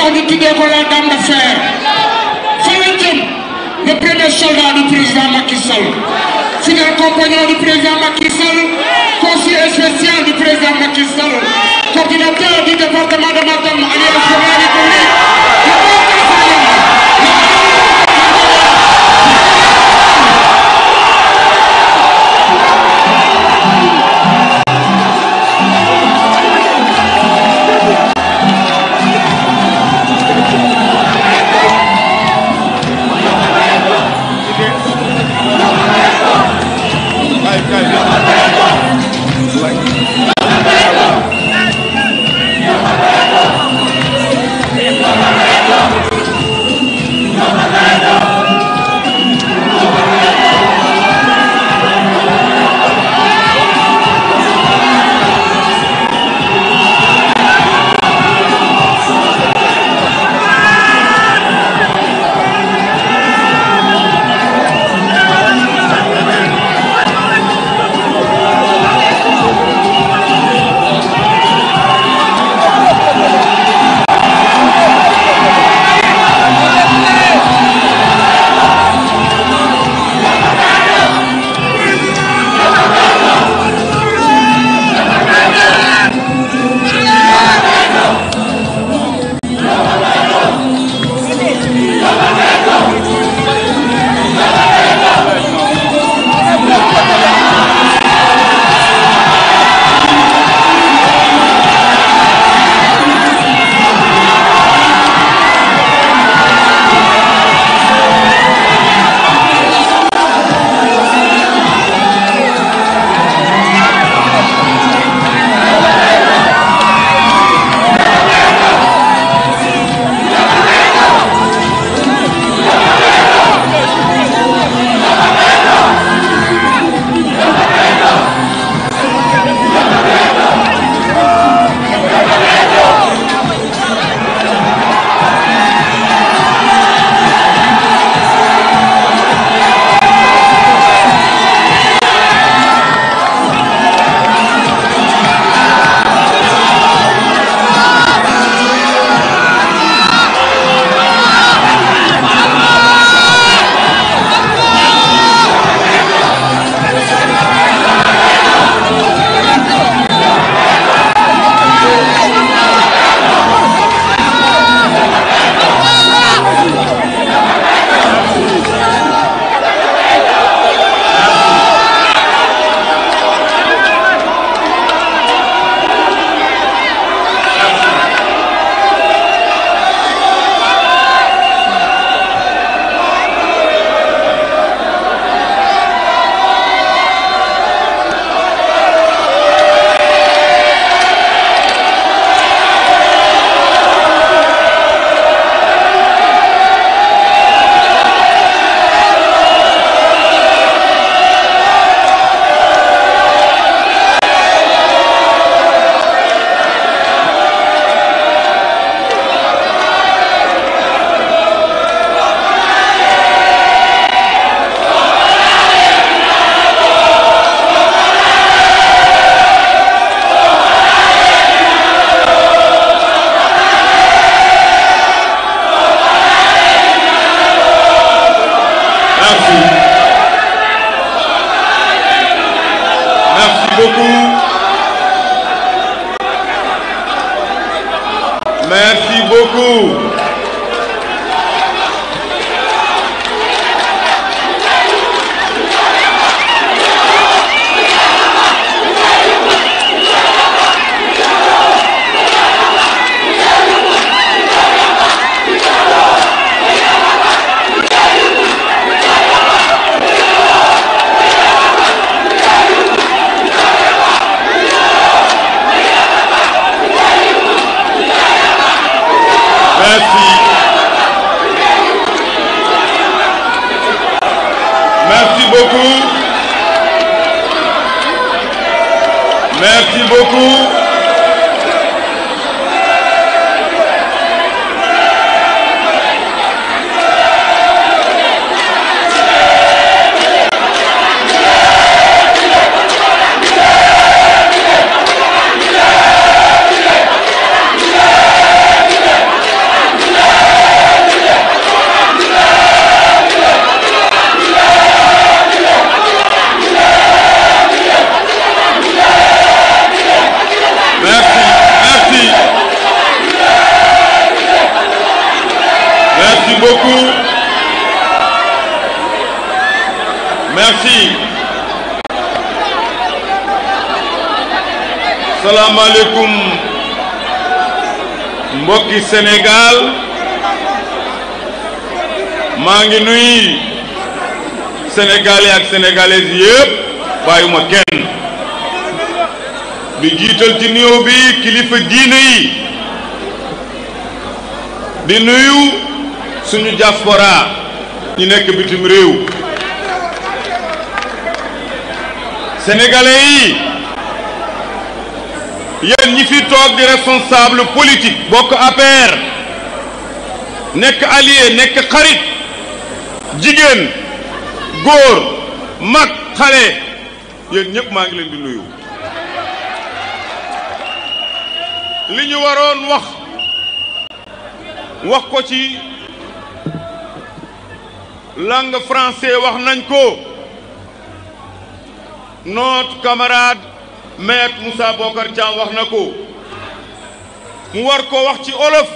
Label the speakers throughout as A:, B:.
A: taxaw ñu tuddee ko la dame de fer fa la jëm le premier soldat du président Macky Sall fidèle compagnon du président Macky Sall conseiller spécial du président Macky Sall coordinateur du département de Matam alliance pour la République.
B: Merci beaucoup. Merci. Merci. Salam alaikum mbokki Sénégal maa ngi nuyu sénégalais ak sénégalaises yépp bàyyuma kenn di jiital ci nuyoo bi kilifa diine yi di nuyu suñu diaspora ñi nekk bitim réew sénégalais yi yéen ñi fi toog di responsable politique bokk APR nekk allié nekk xarit jigéen góor mag xale yéen ñëpp maa ngi leen di nuyu li ñu waroon wax ko ci langue français wax nañ ko notre camarade Maître Moussa Bocar Thiam wax na ko mu war ko wax ci olof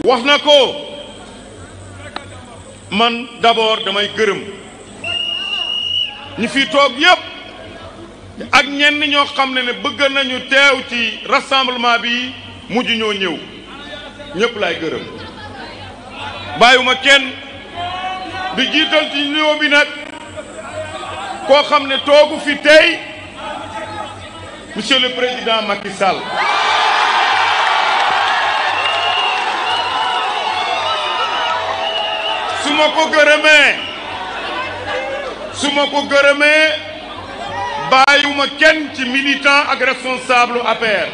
B: wax na ko man d'abord damay gërëm ñi fi toog yépp ak ñenn ñoo xam ne bëgg nañu teew ci rassemblement bi mujj ñoo ñëw ñëpp laay gërëm bàyyiwuma kenn di jiital ci nuyoo bi nag koo xam ne toogu fi tey Monsieur le Président Macky Sall su ma ko gërëmee bàyyiwuma kenn ci militant ak responsable APR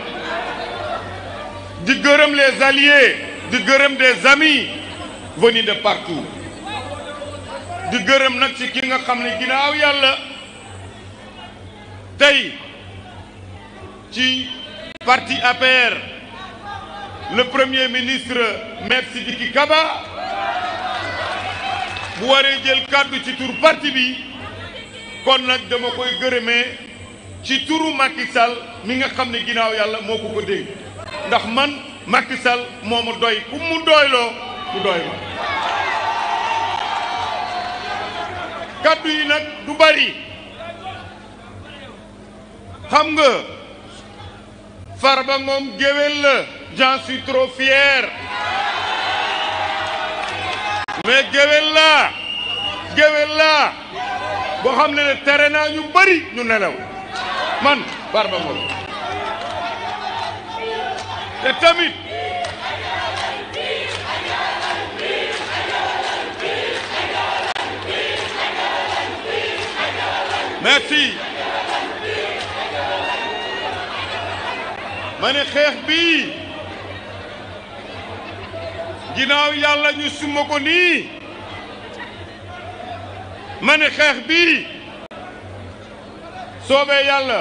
B: di gërëm les alliés di gërëm des amis venus de partout di gërëm nag ci ki nga xam ne ginnaaw yàlla tey ci parti APR le premier ministre Maître Sidiki Kaba bu waree jël kàddu ci turu parti bi kon nag dama koy gërëmee ci turu Macky Sall mi nga xam ne ginnaaw yàlla moo ko dégg ndax man Macky Sall moo ma doy ku mu doyloo mu doy ma kàddu yi nag du bari xam nga Farba Ngom géwél la j'en suis trop fier mais géwél la boo xam ne tere naa ñu bari ñu nelaw man Farba Ngom te tamit merci ma ne xeex bi ginnaaw yàlla ñu suma ko nii ma ne xeex bi soobee yàlla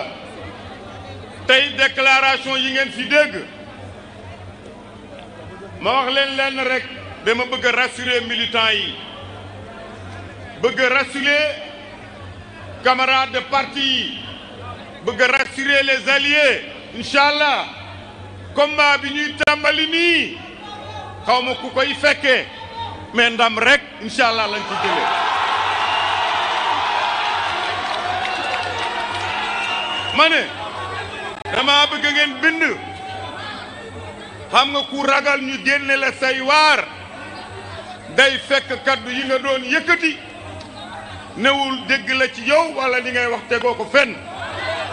B: tey déclaration yi ngeen fi dégg ma wax leen lenn rek dama bëgg a rassurer militants yi bëgg a rassurer camarades de parti yi bëgg a rassurer les alliés Inch'Allah combat bi ñuy tàmbali nii xaw ma ku koy fekkee mais ndam rek Inch'Allah lañ ci jëlee ma ne dama bëgg ngeen bind xam nga ku ragal ñu génne la say waar day fekk kaddu yi nga doon yëkkati newul dégg la ci yow wala li ngay wax tegoo ko fenn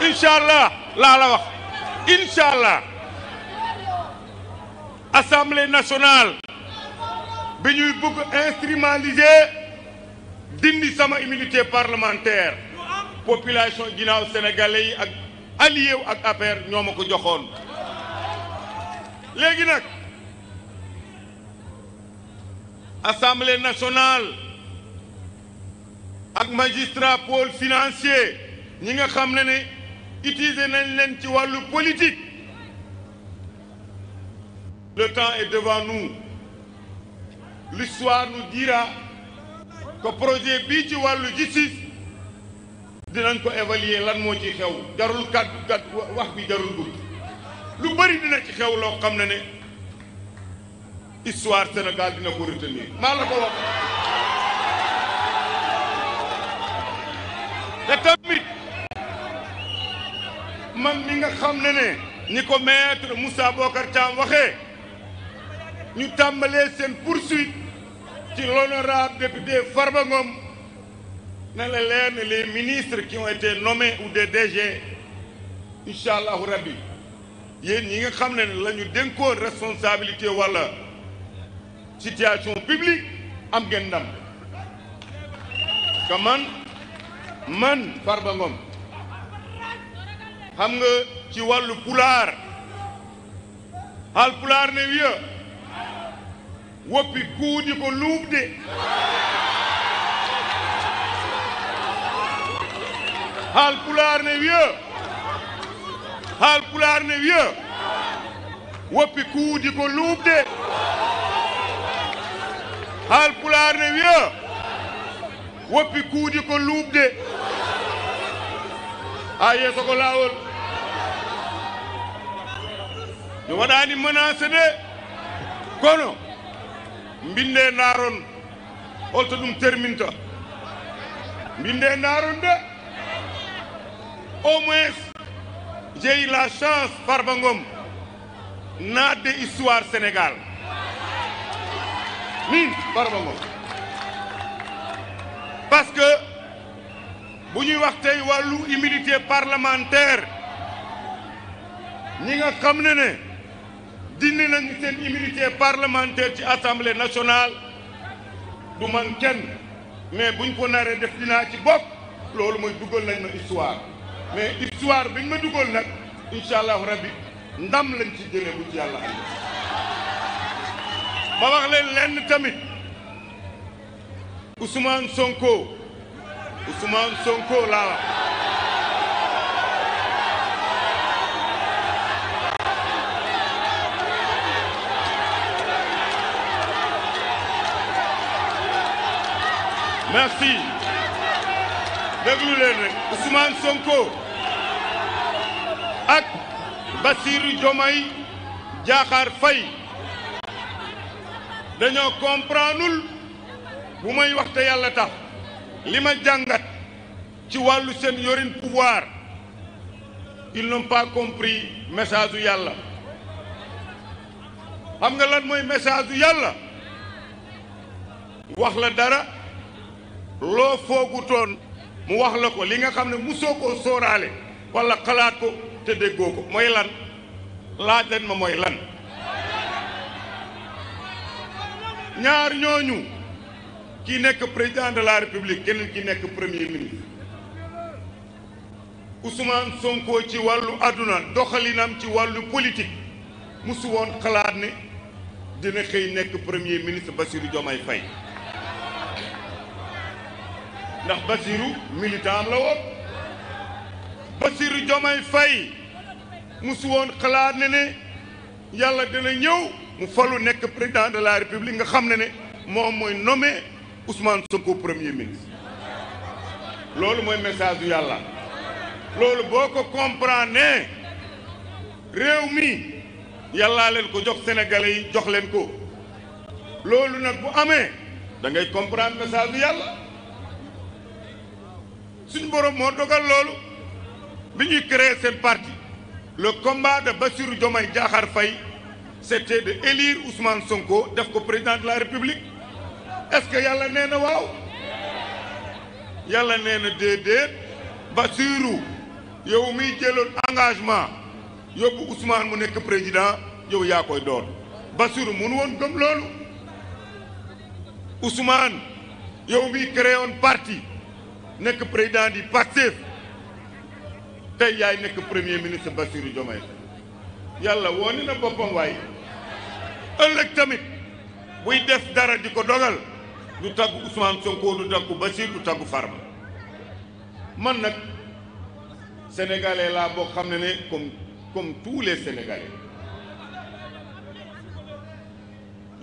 B: Inch'Allah laa la wax Inch'Allah Assemblée nationale bi ñuy bëgg instrumentaliser dindi sama immunité parlementaire population ginnaaw sénégalais yi ak allié wu ak APR ñoo ma ko joxoon léegi nag Assemblée nationale ak magistrat pôle financier ñi nga xam ne utiliser nañ leen ci wàllu politique le temps est devant nous l'histoire nous dira que projet bii ci wàllu justice dinañ ko évaluer lan moo ci xew jarul kat wax bi jarul gudd lu bari dina ci xew loo xam ne histoire Sénégal dina ko retenir maa la ko wax te tamit man mi nga xam ne ni ko maître Moussa Bocar Thiam waxee ñu tàmbalee seen poursuite ci l'honorable député Farba Ngom na la leer ne les ministres qui ont été nommés ou des DG incha allahu rabbi yéen ñi nga xam ne la ñu dénkoon responsabilité wala situation publique am ngeen ndam que man Farba Ngom xam nga ci wàllu pulaar Haalpulaar ne wiya woppi kuuɗi ko luuɓde Haalpulaar ne wiya woppi kuuɗi ko luuɓde Haalpulaar ne wiya woppi kuuɗi ko luuɓde ha yeeso ko laawol mi waɗaani menacé de kono mbinde ndaaron holto ɗum terminta mbinde ndaaron de au moins j'ai eu la chance Farba Ngom naatde histoire Sénégal min Farba Ngom parce que bu ñuy wax tey wàllu immunité parlementaire ñi nga xam ne dindi nañu seen immunité parlementaire ci assemblée nationale du man kenn mais buñ ko naree def dinaa ci bokk loolu mooy dugal nañ ma histoire mais histoire biñ ma dugal nag incha allahu rabbi ndam lañ ci jëlee bu ci yàlla am ma wax leen lenn tamit Ousmane Sonko laa wax merci déglu leen rek Ousmane Sonko ak Bassirou Diomaye Diakhar Faye dañoo comprendreul bu may wax te yàlla tax li ma jàngat ci wàllu seen yorin pouvoir ils n'ont pas compris message u yàlla xam nga lan mooy message u yàlla wax la dara loo foogutoon mu wax la ko li nga xam ne musoo koo sóoraale wala xalaat ko te déggoo ko mooy lan laaj leen ma mooy lan ñaar ñooñu ki nekk président de la république keneen ki nekk premier ministre Ousmane Sonko ci wàllu àdduna doxalinam ci wàllu politique musu woon xalaat ne dina xëy nekk premier ministre Bassirou Diomaye Faye ndax Bassirou militant am la woon Bassirou Diomaye Faye musu woon xalaat ne yàlla dina ñëw mu falu nekk président de la république nga xam ne moom mooy nommé Ousmane Sonko premier ministre loolu mooy message yu yàlla loolu boo ko comprendre réew mi yàllaa leen ko jox sénégalais yi jox leen ko loolu nag bu amee da ngay comprendre message yu yàlla suñu borom moo dogal loolu bi ñuy créer seen parti le combat de Bassirou Diomaye Diakhar Faye c'était de élire Ousmane Sonko def ko président de la république est-ce que yàlla nee na waaw yàlla nee na déedéet Bassirou yow miy jëloon engagement yóbbu Ousmane mu nekk président yow yaa koy doon Bassirou mënu woon gëm loolu Ousmane yow miy créé woon parti nekk président di Pastef tey yaay nekk premier ministre Bassirou Diomaye yàlla woone na boppam waay ëllëg tamit buy def dara di ko dogal du taggu Ousmane Sonko du taggu Bassirou du taggu Farba man nag sénégalais laa boo xam ne comme tous les sénégalais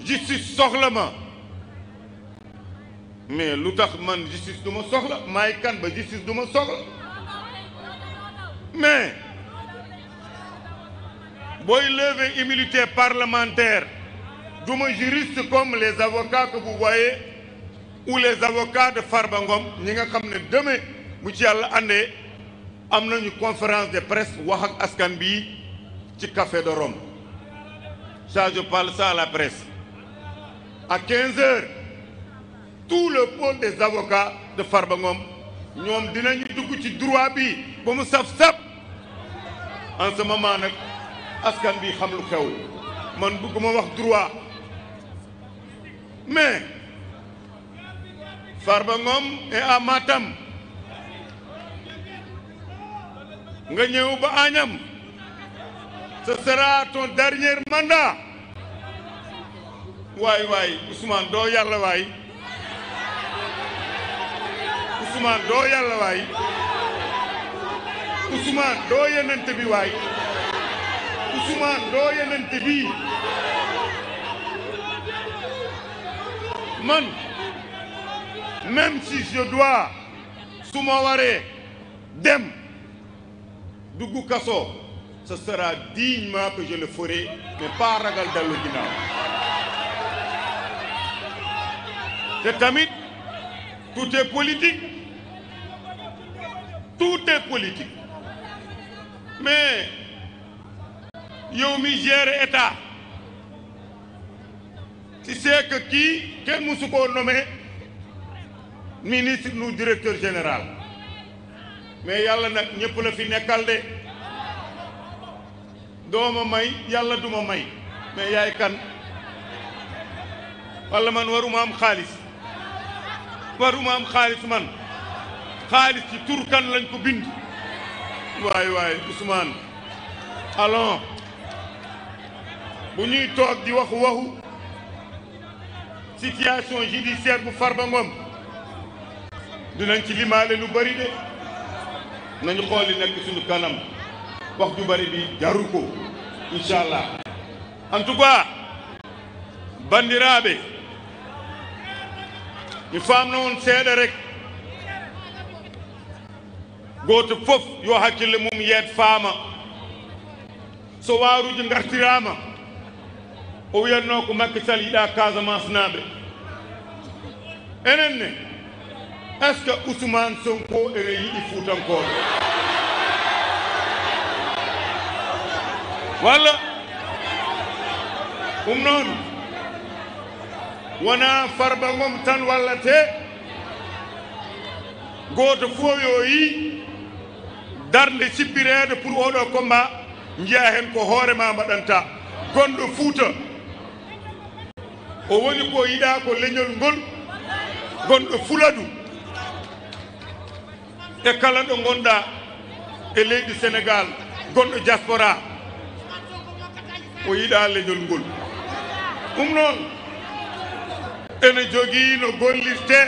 B: justice soxla ma mais lu tax man justice du ma soxla maay kan ba justice du ma soxla mais booy lever immunité parlementaire du ma juriste comme les avocats que vous voyez ou les avocats de Farba Ngom ñi nga xam ne demain bu ci yàlla àndee am nañu conférence de presse wax ak askan bi ci Café de Rome ça je parle ça à la presse à 15 heures tout le pôle des avocats de Farba Ngom ñoom dinañu dugg ci droit bi ba mu saf-saf en ce moment nag askan bi xam lu xew man bëgguma wax droit mais Farba Ngom est à Matam nga ñëw ba Agnam ce sera ton dernier mandat waay Ousmane doo yàlla waay Ousmane doo yàlla waay Ousmane doo yenente bi waay Ousmane doo yenente bi man même si je dois su ma waree dem dugg kaso ce sera dignement que je le ferai mais pas ragal dellu ginnaaw te tamit tout est politique mais yow mi gérer état tu sais que kii kenn musu koo nommé ministre nu directeur général mais yàlla nag ñëpp la fi nekkal de dooma may yàlla duma may mais yaay kan walla man waruma am xaalis man xaalis ci tur kan lañ ko bind waay Ousmane allons bu ñuy toog di waxu situation judiciaire bu Farba Ngom dinañ ci limaale lu bari de nañu xool li nekk suñu kanam wax ju bari bi jaru ko inchallah en tout cas bandiraɓe mi famno on seeɗa rek goto fof yo hakkille mum yeet faama so waaruji gartirama o wiyatno ko Macky Sall yiɗa Casamance naaɓe enen ne est ce que Ousmane Sonko ene yiɗi Fuutankoɓe walla ɗum noon wona Farba Ngom tan wallate goto fof yo yi darde sippirede pour oɗo combat jiya hen ko hoorema mbaɗanta gonɗo Fuuta o woni ko yiɗa ko leñol ngol gonɗo Fuladu e kala ɗo gonɗa e leydi Sénégal gonɗo diaspora o yiɗa leñol ngol ɗum noon ene jogii no gollirte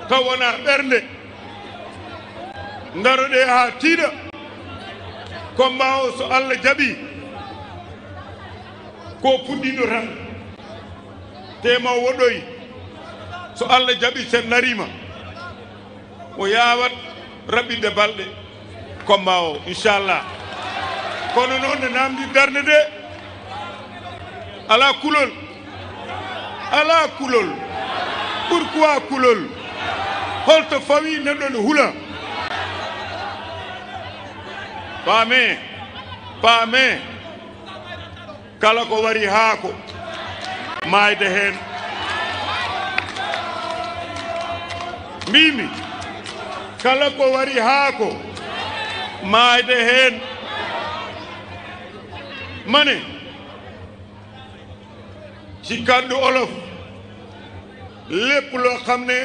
B: taw wona ɓernde daroɗe haa tiiɗa combat o so Allah jaɓi ko puɗɗiɗo tan tema woɗoyi so Allah jaɓi sen narima o yawat raɓɓinde balɗe combat o inchallah kono noon ne namdi darde de ala kulol pourquoi kulol holto fawi neɗɗo ne hula paame kala ko wari haako mayde hen mbimi kala ko wari haako mayde hen mane ci kàddu olof lépp loo xam ne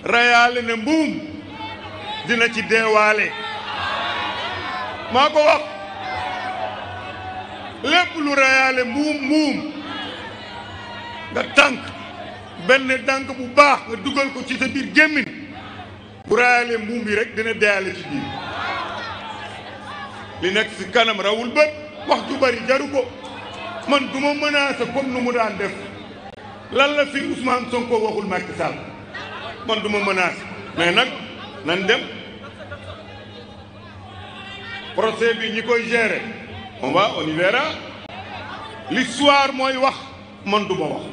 B: rayaale ne mbuum dina ci deewaale maa ko wax lépp lu rayaale mbuum nga tànk benn dànk bu baax nga dugal ko ci sa biir gémmiñ bu rayaale mbuum bi rek dina deeyaale ci biir li nekk ci kanam rawul bët wax ju bari jaru ko man du ma menacé comme nu mu daan def lan la fi Ousmane Sonko waxul Macky Sall man du ma menacé mais nag nan dem procès bi ñi koy gérer on y verra l'histoire mooy wax man du ma wax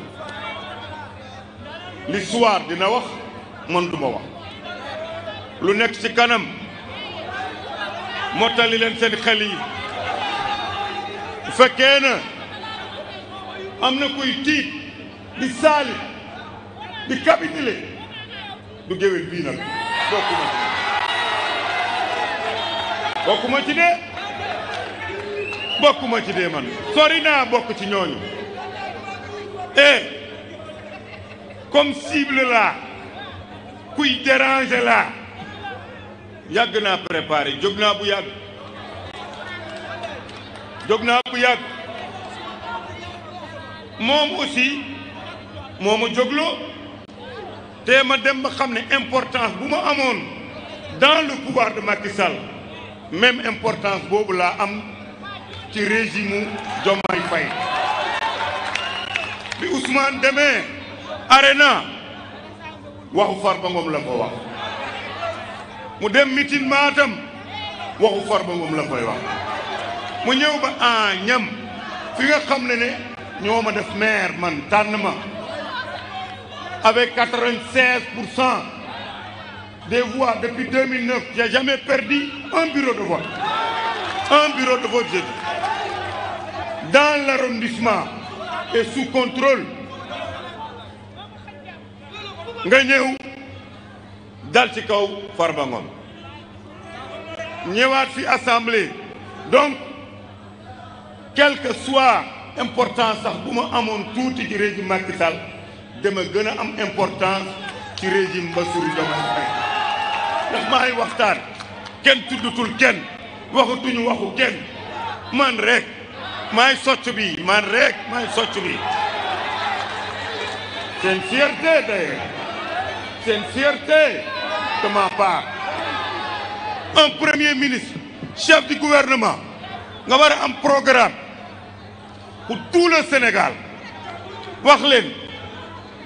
B: l'histoire dina wax man du ma wax lu nekk ci kanam mottali leen seen xel yi bu fekkee na am na kuy tiit di saali di capitulé du géwél bii nag bokkuma ci de man sori naa bokk ci ñooñu comme cible la kuy déranger la yàgg naa préparé jóg naa bu yàgg moom aussi moo ma jógloo te ma dem ba xam ne importance bu ma amoon dans le pouvoir de Macky Sall même importance boobu laa am ci régime Diomaye Faye bi Ousmane demee Arena waxu Farba Ngom la ko wax mu dem mitin Matam waxu Farba Ngom la koy wax mu ñëw ba ñam fi nga xam ne ñoo ma def maire man tànn ma avec 96% des voix depuis 2009 j'ai jamais perdu un bureau de vote j'ai dit dans l'arrondissement et sous contrôle nga ñëw dal ci kaw Farba Ngom ñëwaat fi assemblée donc quel que soit importance sax bu ma amoon tuuti ci régime Macky Sall dama gën a am importance ci régime Bassirou Diomaye Faye ndax maay waxtaan kenn tuddutul kenn waxatuñu waxu kenn man rek maay socc bi c'est une fierté d'ailleurs c'est une fierté de ma part un premier ministre chef du gouvernement nga war a am programme pour tout le Sénégal wax leen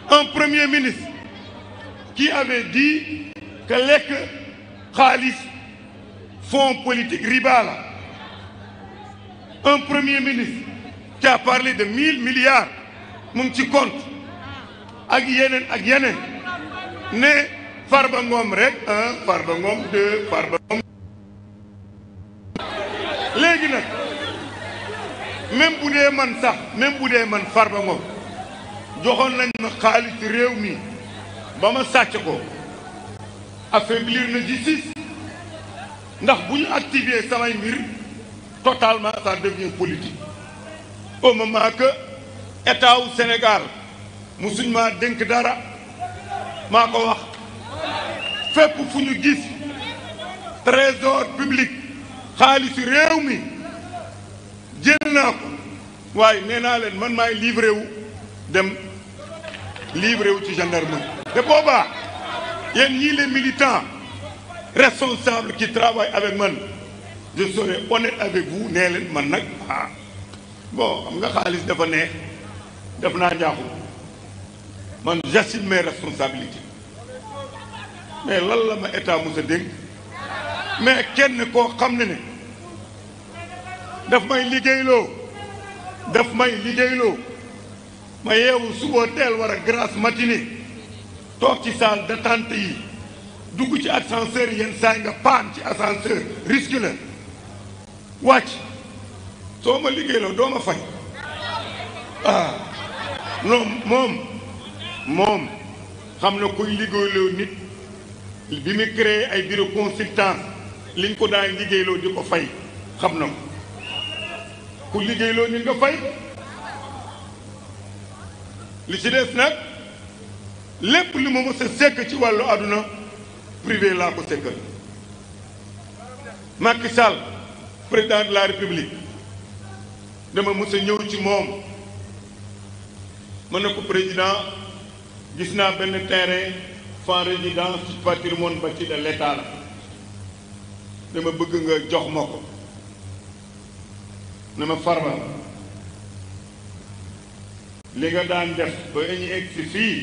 B: un premier ministre qui avait dit que lekk xaalis fonds politique riba la un premier ministre qui a parlé de 1000 milliards mu ngi ci compte ak yeneen ne Farba Ngom rek Farba Ngom 2 Farba Ngom léegi nag même bu dee man Farba Ngom joxoon nañ ma xaalis réew mi ba ma sàcc ko affaiblir na justice ndax bu ñu activer samay mbir totalement ça devient politique au moment que état wu Sénégal musuñ maa dénk dara maa ko wax fépp fu ñu gis trésor public xaalisu réew mi jël naa ko waaye nee naa leen man maay livré wu ci gendarmerie te boobaa yéen ñii les militants responsables qui travaillent avec man je serai honnête avec vous nee leen man nag bon xam nga xaalis dafa neex def naa njaaxum man j'assume mes responsabilités mais lan la ma état mos a dénk mais kenn koo xam ne daf may liggéeyloo ma yeewu suba teel war a grasse matinée toog ci salle d'attente yi dugg ci ascenseur yenn saa nga paan ci ascenseur risque la wàcc soo ma liggéeyloo doo ma fay non moom xam na kuy liggéeyloo nit bi mu créé ay bureau consultant liñ ko daan liggéeyloo di ko fay xam na ko ku liggéeyloo nit nga fay li ci des nag lépp li ma mës a sekk ci wàllu àdduna privé laa ko sekkal Macky Sall président de la République dama mës a ñëw ci moom ma ne ko président gis naa benn terrain sans résidence ci patrimoine bâti de l'État la dama bëgg nga jox ma ko ne ma Farba li nga daan def ba ñu egg si fii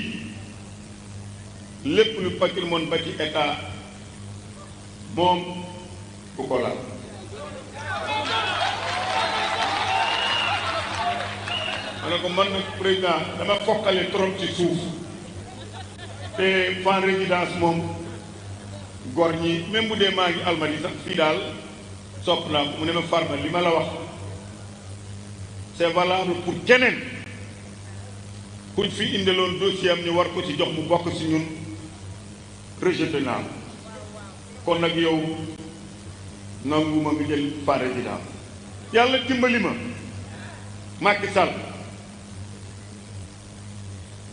B: lépp lu patrimoine bâti État moom bu ko laal ma ne ko man nag président dama fokkale trop ci suuf te fan résidence moom gor ñi même bu dee maa ngi Almadies sax fii daal sopp naa ko mu ne ma Farba li ma la wax c'est valable pour keneen kuñ fi indiloon dossier am ñu war ko ci jox mu bokk ci ñun rejeté naa kon nag yow nanguma nga jël président yàlla dimbali ma Macky Sall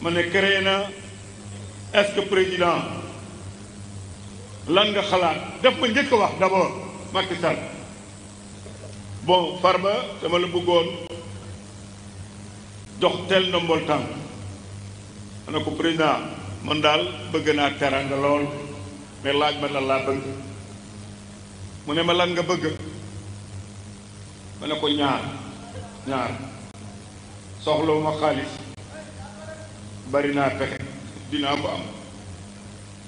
B: ma ne créé na est-ce que président lan nga xalaat def ma njëkk a wax d'abord Macky Sall bon Farba dama la bëggoon jox tel ndombol tànk ma ne ko président man daal bëgg naa teranga lool mais laaj ma lan laa bëgg mu ne ma lan nga bëgg ma ne ko ñaar soxlawuma xaalis bari naa pexe dinaa ko am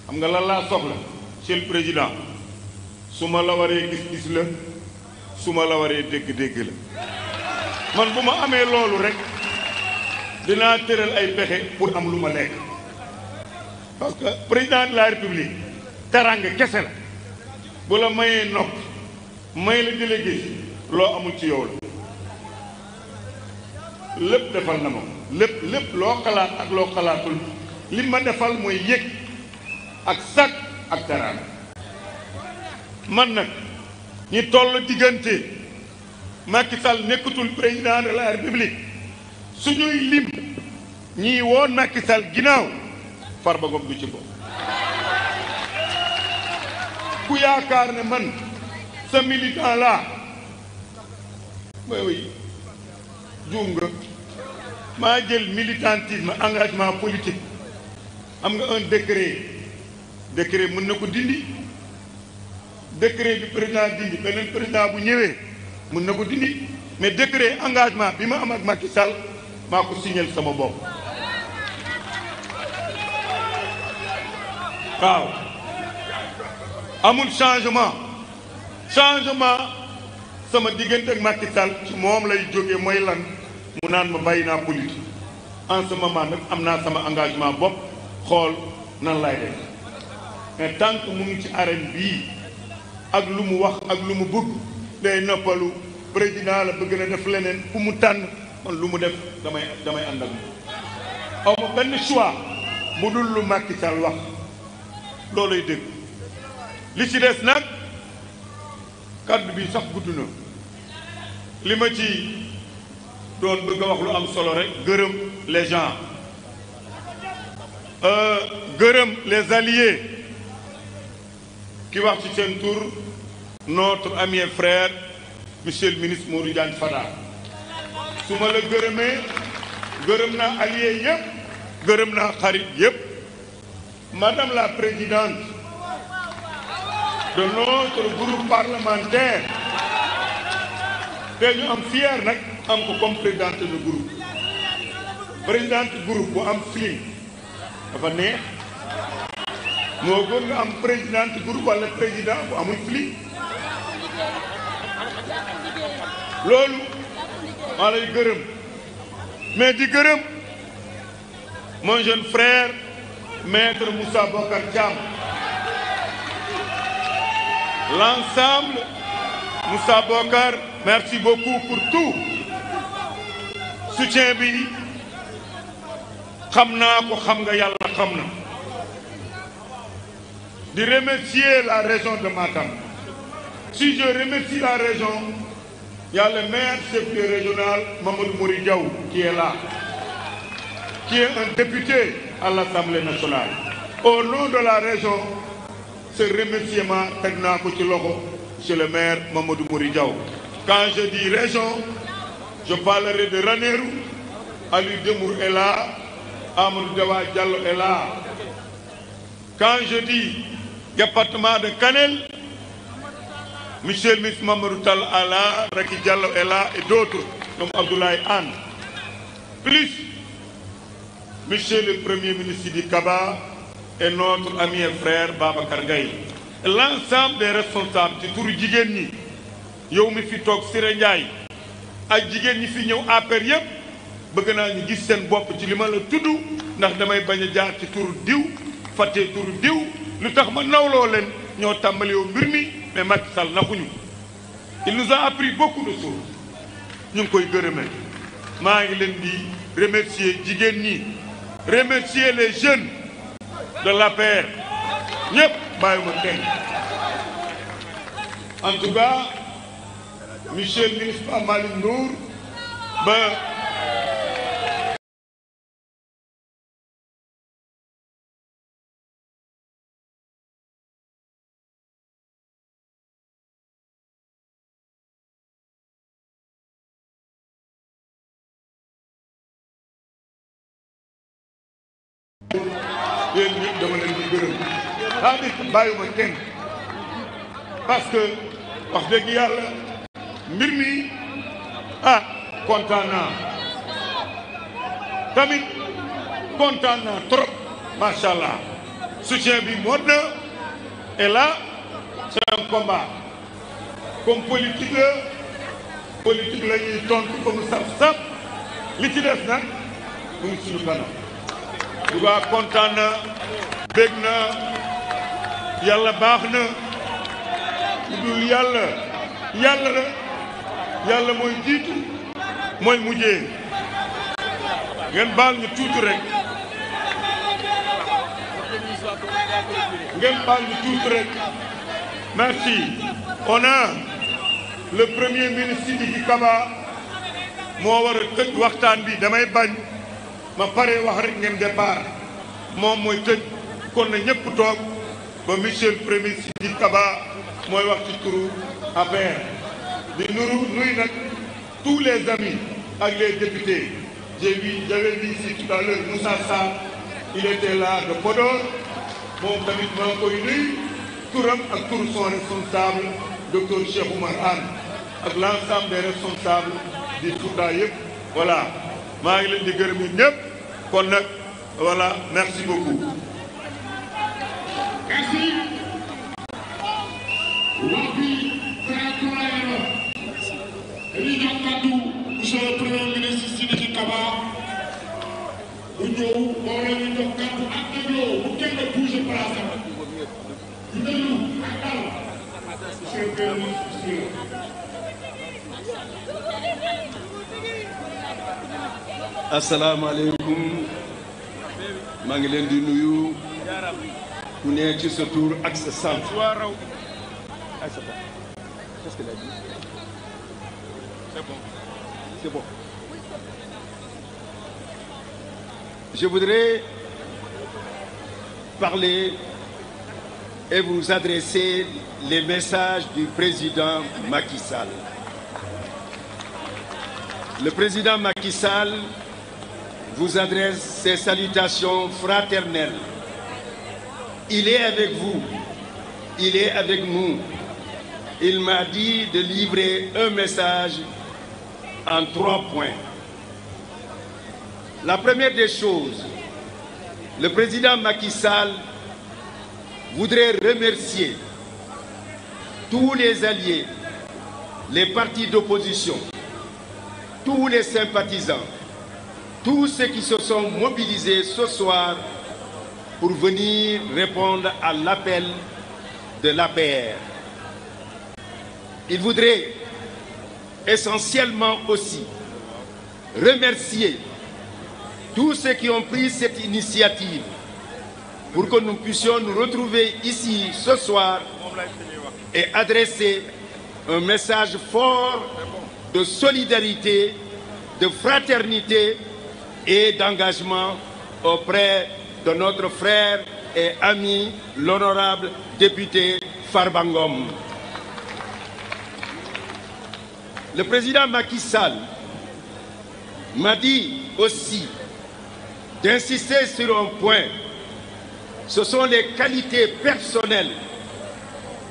B: xam nga lan laa soxla monsieur le président su ma la waree gis-gis la su ma la waree dégg-dégg la man bu ma amee loolu rek dinaa tëral ay pexe pour am lu ma lekk parce que président de la république teranga kese la bu la mayee nopp may la délégué loo amul ci yow la lépp defal na ma lépp loo xalaat ak loo xalaatul li ma defal mooy yëg ak sag ak teranga man nag ñi toll diggante Macky Sall nekkatul président de la république suñuy lim ñii woon Macky Sall ginnaaw Farba Ngom du ci bopp ku yaakaar ne man sa militant laa mooy juum nga maa jël militantisme engagement politique am nga un décret mën na ko dindi décret bi président dindi beneen président bu ñëwee mën na ko dindi mais décret engagement bi ma am ak Macky Sall maa ko signal sama bopp waaw amul changement sama diggante ak Macky Sall ci moom lay jógee mooy lan mu naan ma bàyyi naa politique en ce moment nag am naa sama engagement bopp xool nan lay def mais tant que mu ngi ci arène bii ak lu mu wax ak lu mu bëgg day noppalu président la bëgg na def leneen ku mu tànn man lu mu def damay ànd ak moom aw ma benn choix bu dul lu Macky Sall wax loolay dëgg li ci des nag kàddu bi sax gudd na li ma ci doon bëgg a wax lu am solo rek gërëm les gens gërëm les alliés ki wax ci seen tour notre ami et frère monsieur le ministre Modou Diagne Fada su ma la gërëmee gërëm naa alliés yëpp gërëm naa xarit yëpp madame la présidente de notre groupe parlementaire te ñu am fier nag am ko comme présidente de groupe bu am feeling dafa neex moo gën nga am présidente groupe wala président bu amul feeling loolu maa lay gërëm mais di gërëm mon jeune frère maître Moussa Bocar Thiam l'ensemble Moussa Bocar merci beaucoup pour tout soutien bi xam naa ko xam nga yàlla xam na di remercier la région de Matam si je remercie la région il y a le maire chef-lieu régional Mamadou Mouri Diaw qui est là qui est un député à l'Assemblée nationale au nom de la région ce remerciement teg naa ko ci loxo chez le maire Mamadou Mouri Diaw quand je dis région je parlerai de Ranérou Ali Demour est là Amadou Dawa Diallo est là quand je dis département de Kanel monsieur le ministre Mamadou Tall est là Racky Diallo est là et d'autres comme Abdoulaye Anne plus monsieur le premier ministre Sidi Kaba et notre ami et frère Babacar Gaye l'ensemble des responsables ci turu jigéen ñi yow mi fi toog Siré Ndiaye ak jigéen ñi fi ñëw APR yëpp bëgg naa ñu gis seen bopp ci li ma la tudd ndax damay bañ a jaar ci turu diw fàtte turu diw lu tax ma nawloo leen ñoo tàmbalewu mbir mi mais Macky Sall naxuñu il nous a appris beaucoup de choses ñu ngi koy gërëme maa ngi leen di remercier jigéen ñi remercier les jeunes de l'APR ñëpp bàyyiwuma kenn en tout cas monsieur le ministre Pape Malick Ndour ba yéen ñëpp dama leen di gërëm c'est-à-dire bàyyiwuma kenn parce que wax dëgg yàlla mbir mi kontaan naa tamit kontaan naa trop macha allah soutien bi moo na et là c'est un combat comme politique la ñuy tontu ba mu saf li ci des nag mu ngi suñu kanam. Duga kontaan na bég na yàlla baax na lu dul yàlla mooy jiitu mooy mujjee ngeen baal ñu tuuti rek merci on a le premier ministre Sidiki Kaba moo war a tëj waxtaan bi damay bañ ma pare wax rek ngeen départ moom mooy tëj kon na ñëpp toog ba monsieur le premier Sidiki Kaba mooy wax ci turu APR di nuyu nag tous les amis ak les députés j'avais vu ici tout à l'heure Moussa Sarr il était là de Podor moom tamit maa ngi koy nuyu turam ak turu son responsable docteur Cheikh Oumar Anne ak l'ensemble des responsables du Fouta yëpp voilà maa ngi leen di gërëm ñëpp kon nag voilà merci beaucoup.
A: Merci. dañuy jox kàddu monsieur le premier ministre Sidiki Kaba bu ñëw moom la ñuy jox kàddu ak dégloo bu kenn bouge place am bu déglu ak dal monsieur le premier ministre.
C: asalaamaaleykum maa ngi leen di nuyu ku ne ci sa tur ak sa sant. C'est bon. Je voudrais parler et vous adresser les messages du président Macky Sall. Le président Macky Sall vous adresse ses salutations fraternelles. Il est avec vous, il est avec nous. Il m'a dit de livrer un message en 3 points. La première des choses, le président Macky Sall voudrait remercier tous les alliés, les partis d'opposition, tous les sympathisants, tous ceux qui se sont mobilisés ce soir pour venir répondre à l'appel de l'APR. Il voudrait essentiellement aussi remercier tous ceux qui ont pris cette initiative pour que nous puissions nous retrouver ici ce soir et adresser un message fort de solidarité, de fraternité et d'engagement auprès de notre frère et ami, l'honorable député Farba Ngom. Le président Macky Sall m'a dit aussi d'insister sur un point. Ce sont les qualités personnelles,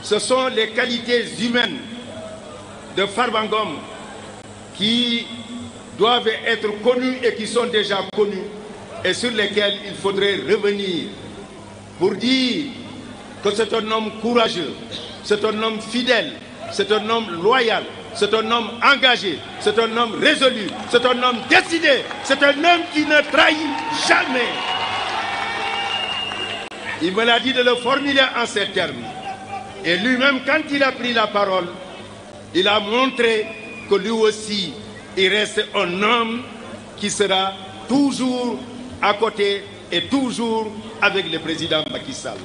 C: ce sont les qualités humaines de Farba Ngom qui doivent être connues et qui sont déjà connues et sur lesquelles il faudrait revenir pour dire que c'est un homme courageux, c'est un homme fidèle, c'est un homme loyal, c'est un homme engagé, c'est un homme résolu, c'est un homme décidé, c'est un homme qui ne trahit jamais. Il me l'a dit de le formuler en ces termes. Et lui-même, quand il a pris la parole, il a montré que lui aussi, il reste un homme qui sera toujours à côté et toujours avec le président Macky Sall.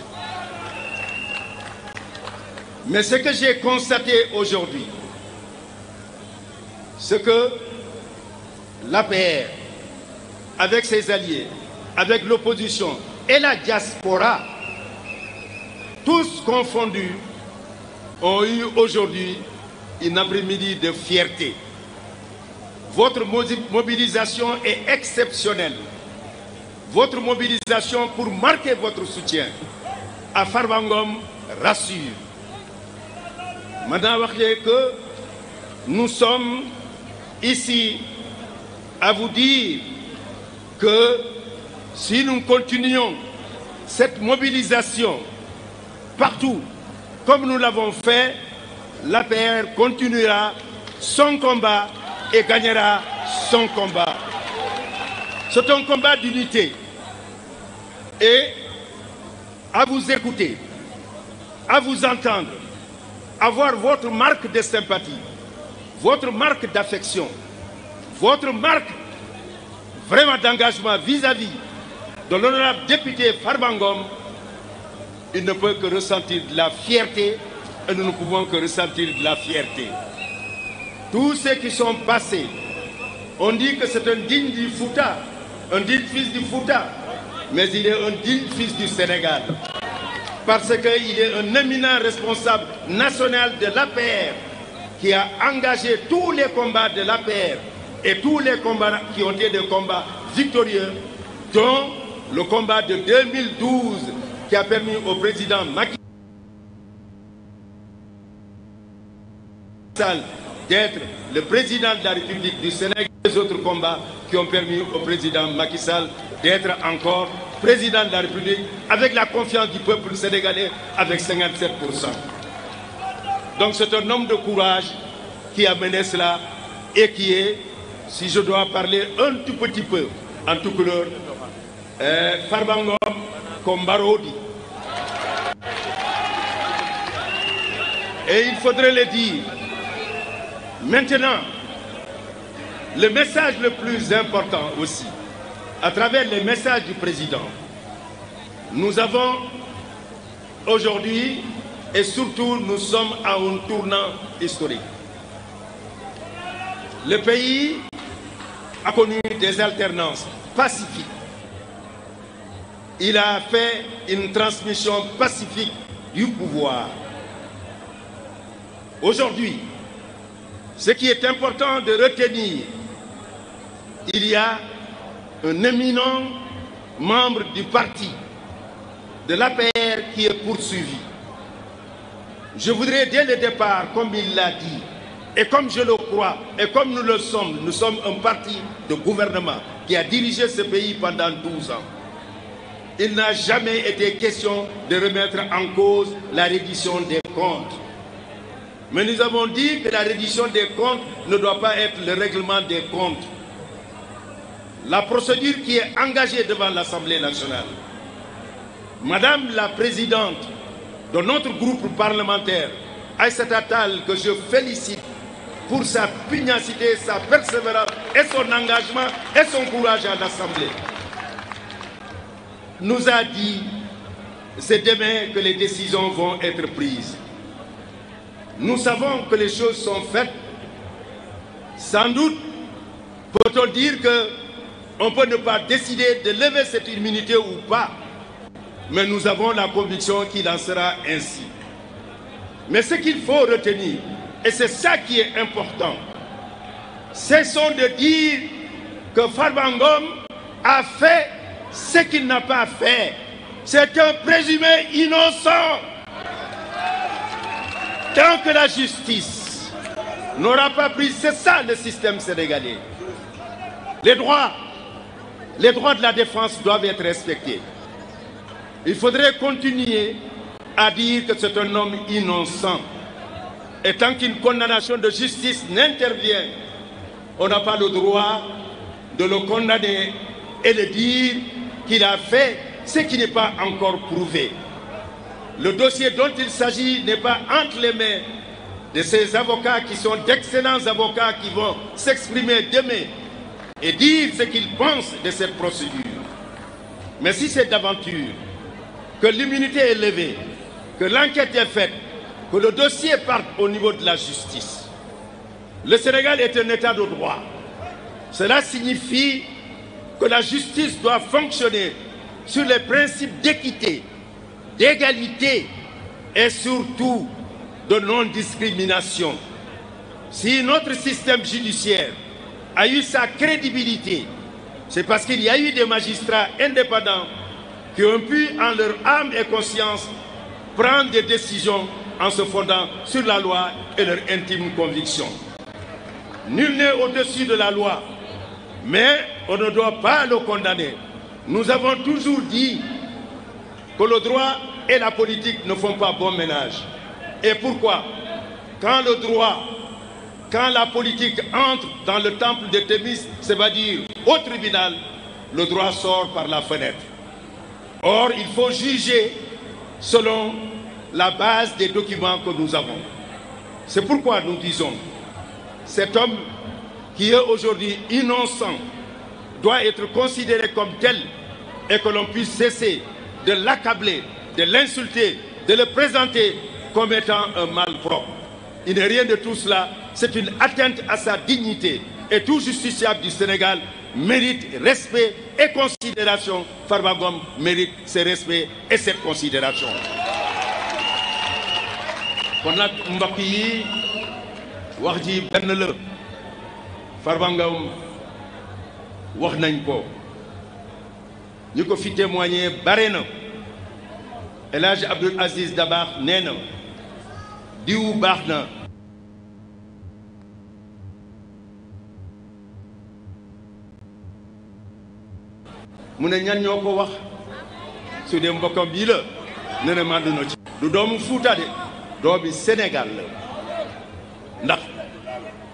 C: Mais ce que j'ai constaté aujourd'hui, c'est que l'APR, avec ses alliés, avec l'opposition et la diaspora, tous confondus, ont eu aujourd'hui une après-midi de fierté. Votre mobilisation est exceptionnelle. Votre mobilisation pour marquer votre soutien à Farba Ngom rassure. Maintenant, que nous sommes ici à vous dire que si nous continuons cette mobilisation partout, comme nous l'avons fait, l'APR continuera son combat et gagnera son combat. C'est un combat d'unité. Et à vous écouter, à vous entendre, à voir votre marque de sympathie, votre marque d'affection, votre marque vraiment d'engagement vis-à-vis de l'honorable député Farba Ngom, il ne peut que ressentir de la fierté et nous ne pouvons que ressentir de la fierté. Tous ceux qui sont passés, on dit que c'est un digne du Fouta, un digne fils du Fouta, mais il est un digne fils du Sénégal. Parce qu'il est un éminent responsable national de l'APR qui a engagé tous les combats de l'APR et tous les combats qui ont été des combats victorieux, dont le combat de 2012 qui a permis au président Macky Sall d'être le président de la République du Sénégal, et les autres combats qui ont permis au président Macky Sall d'être encore président de la République avec la confiance du peuple sénégalais avec 57%. Donc c'est un homme de courage qui a mené cela et qui est, si je dois parler un tout petit peu en tout couleur, Farba Ngom Kombarodi. Et il faudrait le dire. Maintenant, le message le plus important aussi, à travers les messages du président, nous avons aujourd'hui et surtout nous sommes à un tournant historique. Le pays a connu des alternances pacifiques. Il a fait une transmission pacifique du pouvoir. Aujourd'hui, ce qui est important de retenir, il y a un éminent membre du parti de l'APR qui est poursuivi. Je voudrais dès le départ, comme il l'a dit, et comme je le crois, et comme nous le sommes un parti de gouvernement qui a dirigé ce pays pendant 12 ans. Il n'a jamais été question de remettre en cause la reddition des comptes. Mais nous avons dit que la reddition des comptes ne doit pas être le règlement des comptes. La procédure qui est engagée devant l'Assemblée nationale, Madame la Présidente de notre groupe parlementaire, Aïssata Tall, que je félicite pour sa pugnacité, sa persévérance et son engagement et son courage à l'Assemblée, nous a dit c'est demain que les décisions vont être prises. Nous savons que les choses sont faites. Sans doute peut-on dire qu'on peut ne pas décider de lever cette immunité ou pas, mais nous avons la conviction qu'il en sera ainsi. Mais ce qu'il faut retenir, et c'est ça qui est important, cessons de dire que Farba Ngom a fait ce qu'il n'a pas fait. C'est un présumé innocent. Tant que la justice n'aura pas pris, c'est ça le système sénégalais. Les droits de la défense doivent être respectés. Il faudrait continuer à dire que c'est un homme innocent. Et tant qu'une condamnation de justice n'intervient, on n'a pas le droit de le condamner et de dire qu'il a fait ce qui n'est pas encore prouvé. le dossier dont il s'agit n'est pas entre les mains de ces avocats qui sont d'excellents avocats qui vont s'exprimer demain et dire ce qu'ils pensent de cette procédure. Mais si c'est d'aventure, que l'immunité est levée, que l'enquête est faite, que le dossier parte au niveau de la justice. Le Sénégal est un état de droit. Cela signifie que la justice doit fonctionner sur les principes d'équité, d'égalité et surtout de non-discrimination. Si notre système judiciaire a eu sa crédibilité, c'est parce qu'il y a eu des magistrats indépendants qui ont pu, en leur âme et conscience, prendre des décisions en se fondant sur la loi et leur intime conviction. Nul n'est au-dessus de la loi, mais on ne doit pas le condamner. Nous avons toujours dit que le droit et la politique ne font pas bon ménage. Et pourquoi? Quand le droit, quand la politique entre dans le temple de Thémis, c'est-à-dire au tribunal, le droit sort par la fenêtre. Or, il faut juger selon la base des documents que nous avons. C'est pourquoi nous disons, cet homme qui est aujourd'hui innocent doit être considéré comme tel et que l'on puisse cesser de l'accabler, de l'insulter, de le présenter comme étant un malpropre. Il n'est rien de tout cela, c'est une atteinte à sa dignité et tout justiciable du Sénégal mérite respect et considération. Farba Ngom mérite ce respect et cette considération. kon nag mbokk yi wax ji benn la Farba Ngom wax nañ ko ñu ko fi témoigner bare na El Hadj Abdoul Aziz Dabakh nee na diw baax na mu ne ñan ñoo ko wax su dee mbokkam bii la nee na màndu na ci du doomu Fuuta de doomi Sénégal la ndax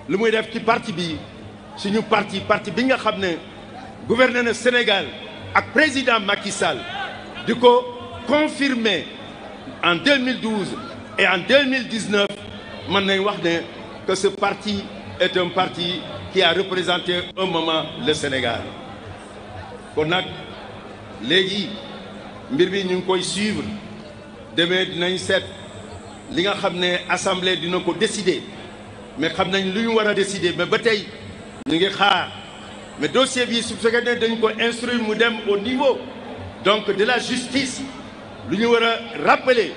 C: lu muy def ci parti bi suñu parti bi nga xam ne gouverner na Sénégal ak président Macky Sall di ko confirmer en 2012 et en 2019 mën nañ wax ne que ce parti est un parti qui a représenté un moment le Sénégal kon nag léegi mbir bi ñu ngi koy suivre demee dinañ seet li nga xam ne assemblée dina ko décider mais xam nañ lu ñu war a décider mais ba tey ñu ngi xaar mais dossier bi su fekkee ne dañ ko instruire mu dem au niveau donc de la justice lu ñu war a rappeler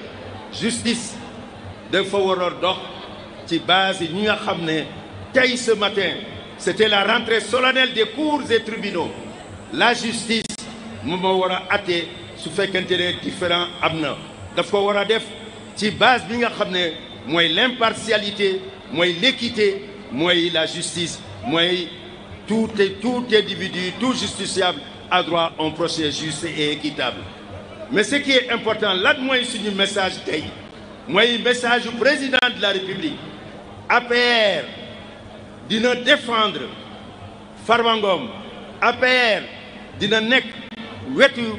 C: justice dafa war a dox ci base yi ñi nga xam ne tey ce matin c'était la rentrée solennelle des cours et tribunaux la justice moom moo war a atte su fekkente ne différent am na daf ko war a def ci base bi nga xam ne mooy l'impartialité mooy l'équité mooy la justice mooy tout individu tout justiciable a droit à un procès juste et équitable mais ce qui est important lan mooy suñu message tey mooy message du président de la République APR dina défendre Farba Ngom APR dina nekk wetu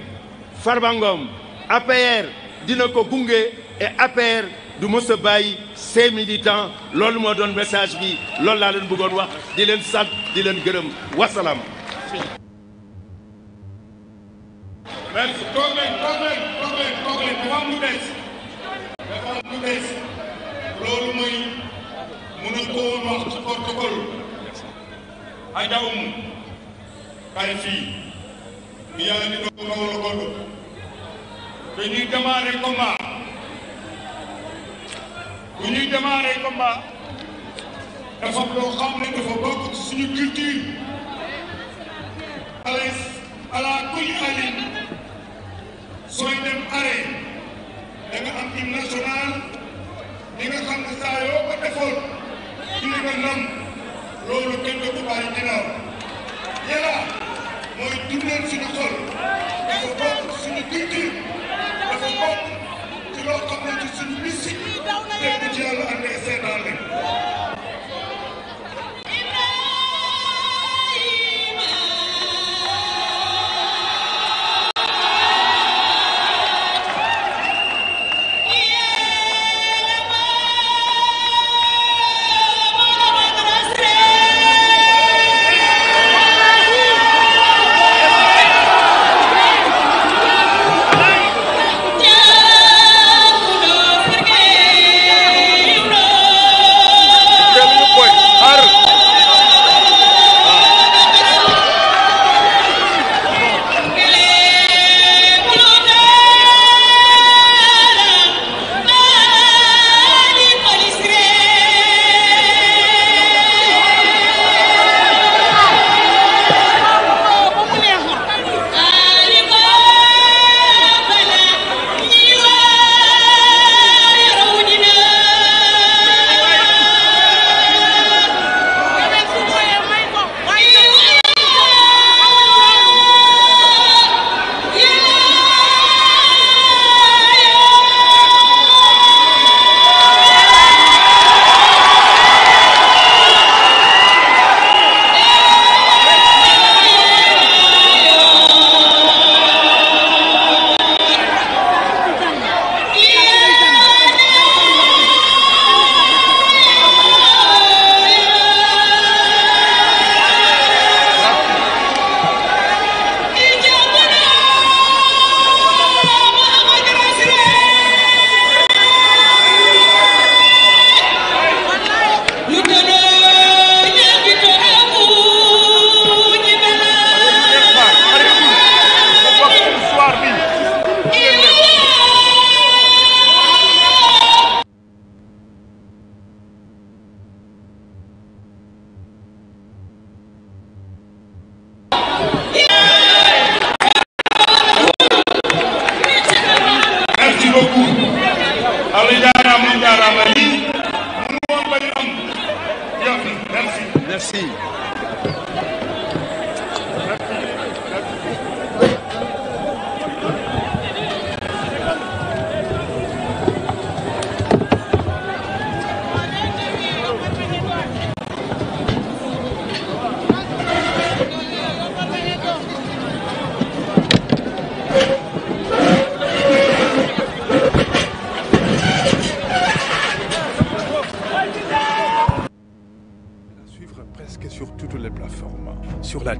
C: Farba Ngom APR dina ko gunge et APR du mës a bàyyi ses militants loolu moo doon message bi loolu laa leen bëggoon wax di leen sant di leen gërëm wasalaam.
B: merci toog leen dafa am lu bees loolu mooy mënuñ ko woon wax ci protocole ajawum kay fii mi yaa ngi doon rawal ko dañuy démarrer combat bu ñuy démarrer combat dafa loo xam ne dafa bokk ci suñu culture ala kuy alin sooy dem arène da nga am hymne national di nga xam ne saa yoo ko defoon dina nga nam loolu kenn du ko bàyyi ginnaaw yàlla mooy dundal suñu xol dafa bokk ci suñu culture dafa bokk ci loo xam ne ci suñu mystique dégg ci yàlla andee seetaan leen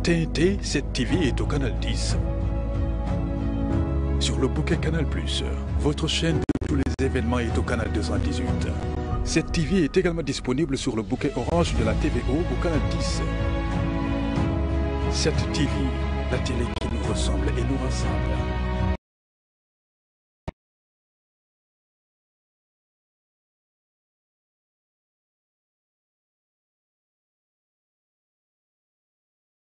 D: TNT, cette TV est au canal 10. Sur le bouquet Canal+, votre chaîne de tous les événements est au canal 218. Cette TV est également disponible sur le bouquet orange de la TVO au canal 10. Cette TV, la télé qui nous ressemble et nous rassemble.